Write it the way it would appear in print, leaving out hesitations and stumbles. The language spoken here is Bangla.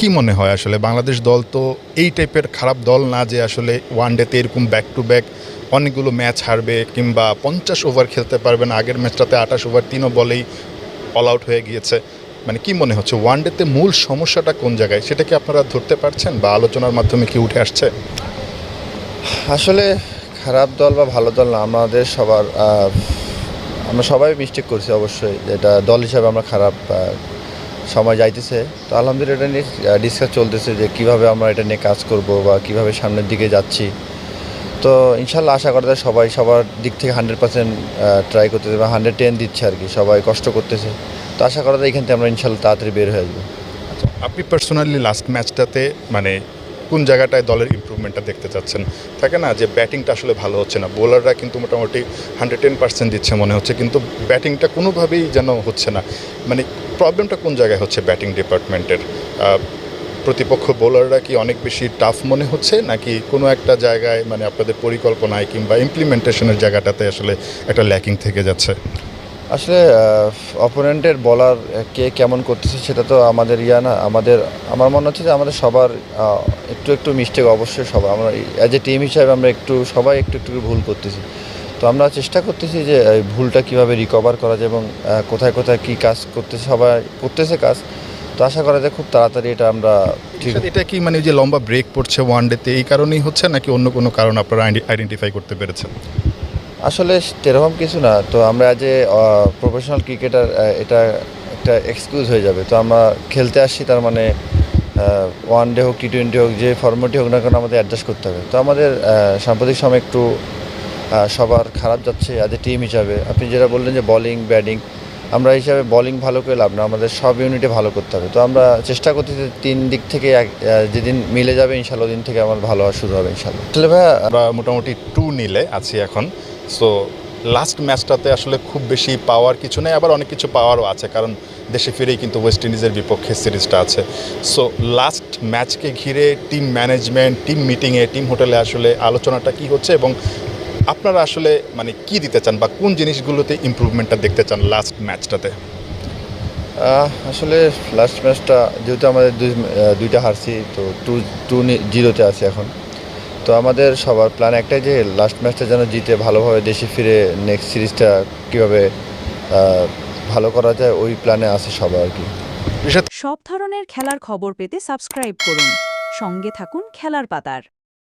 কি মনে হয় আসলে বাংলাদেশ দল তো এই টাইপের খারাপ দল না যে আসলে ওয়ান ডেতে এরকম ব্যাক টু ব্যাক অনেকগুলো ম্যাচ হারবে কিংবা 50 ওভার খেলতে পারবে না। আগের ম্যাচটাতে 28 ওভার 3 বলেই অল আউট হয়ে গিয়েছে। মানে কি মনে হচ্ছে ওয়ান ডেতে মূল সমস্যাটা কোন জায়গায়, সেটা কি আপনারা ধরতে পারছেন বা আলোচনার মাধ্যমে কি উঠে আসছে? আসলে খারাপ দল বা ভালো দল না, আমাদের সবার আমরা সবাই মিস্টেক করছি অবশ্যই, যেটা দল হিসাবে আমরা খারাপ সময় যাইতেছে। তো আলহামদুলিল্লাহ এটা নিয়ে ডিসকাস চলতেছে যে কীভাবে আমরা এটা নিয়ে কাজ করব বা কীভাবে সামনের দিকে যাচ্ছি। তো ইনশাল্লাহ আশা করা যায় সবাই সবার দিক থেকে 100% ট্রাই করতেছে বা 110 দিচ্ছে আর কি, সবাই কষ্ট করতেছে। তো আশা করা যায় এখান থেকে আমরা ইনশাল্লাহ তাড়াতাড়ি বের হয়ে আসবো। আপনি পার্সোনালি লাস্ট ম্যাচটাতে মানে কোন জায়গাটায় দলের ইমপ্রুভমেন্টটা দেখতে চাচ্ছেন? থাকে না যে ব্যাটিংটা আসলে ভালো হচ্ছে না, বোলাররা কিন্তু মোটামুটি 110% দিচ্ছে মনে হচ্ছে, কিন্তু ব্যাটিংটা কোনোভাবেই যেন হচ্ছে না। মানে প্রবলেমটা কোন জায়গায় হচ্ছে ব্যাটিং ডিপার্টমেন্টের? প্রতিপক্ষ বোলাররা কি অনেক বেশি টাফ মনে হচ্ছে, নাকি কোনো একটা জায়গায় মানে আপনাদের পরিকল্পনায় কিংবা ইমপ্লিমেন্টেশনের জায়গাটাতে আসলে একটা ল্যাকিং থেকে যাচ্ছে? আসলে অপোনেন্টের বলার কে কেমন করতেছে সেটা তো আমাদের না, আমার মনে হচ্ছে যে আমাদের সবার একটু একটু মিস্টেক অবশ্যই, সবার আমরা অ্যাজ এ টিম হিসাবে আমরা সবাই একটু একটু ভুল করতেছি। তো আমরা চেষ্টা করতেছি যে এই ভুলটা কীভাবে রিকভার করা যায় এবং কোথায় কোথায় কী কাজ করতেছে, সবাই করতেছে কাজ। তো আশা করা যায় খুব তাড়াতাড়ি এটা আমরা ঠিক। এটা কি মানে যে লম্বা ব্রেক পড়ছে ওয়ান ডেতে এই কারণেই হচ্ছে, নাকি অন্য কোনো কারণ আপনারা আইডেন্টিফাই করতে পেরেছেন? আসলে সেরকম কিছু না। তো আমরা অ্যাজ এ প্রফেশনাল ক্রিকেটার এটা একটা এক্সকিউজ হয়ে যাবে। তো আমরা খেলতে আসছি, তার মানে ওয়ান ডে হোক, টি-20 হোক, যে ফরম্যাটই হোক না কেন আমাদের অ্যাডজাস্ট করতে হবে। তো আমাদের সাম্প্রতিক সময় একটু সবার খারাপ যাচ্ছে অ্যাজ এ টিম হিসাবে। আপনি যেটা বললেন যে বোলিং, ব্যাটিং, আমরা হিসাবে বোলিং ভালো করে লাভ না, আমাদের সব ইউনিটে ভালো করতে হবে। তো আমরা চেষ্টা করতেছি 3 দিক থেকে যেদিন মিলে যাবে ইনশাআল্লাহ ওদিন থেকে আমার ভালো হওয়া শুরু হবে ইনশাআল্লাহ। আসলে ভাইয়া আমরা মোটামুটি 2 নিলে আছি এখন। সো লাস্ট ম্যাচটাতে আসলে খুব বেশি পাওয়ার কিছু নেই, আবার অনেক কিছু পাওয়ারও আছে, কারণ দেশে ফিরেই কিন্তু ওয়েস্ট ইন্ডিজের বিপক্ষে সিরিজটা আছে। সো লাস্ট ম্যাচকে ঘিরে টিম ম্যানেজমেন্ট, টিম মিটিংয়ে, টিম হোটেলে আসলে আলোচনাটা কি হচ্ছে এবং আপনারা আসলে মানে কি দিতে চান বা কোন জিনিসগুলোতে ইমপ্রুভমেন্টটা দেখতে চান লাস্ট ম্যাচটাতে? আসলে লাস্ট ম্যাচটা যেহেতু আমাদের দুইটা হারছি, তো 2-0 আছে এখন। তো আমাদের সবার প্ল্যান একটাই যে লাস্ট ম্যাচটা যেন জিতে ভালোভাবে দেশে ফিরে নেক্সট সিরিজটা কীভাবে ভালো করা যায় ওই প্ল্যানে আছে সবাই আর কি। সব ধরনের খেলার খবর পেতে সাবস্ক্রাইব করুন। সঙ্গে থাকুন খেলার পাতার।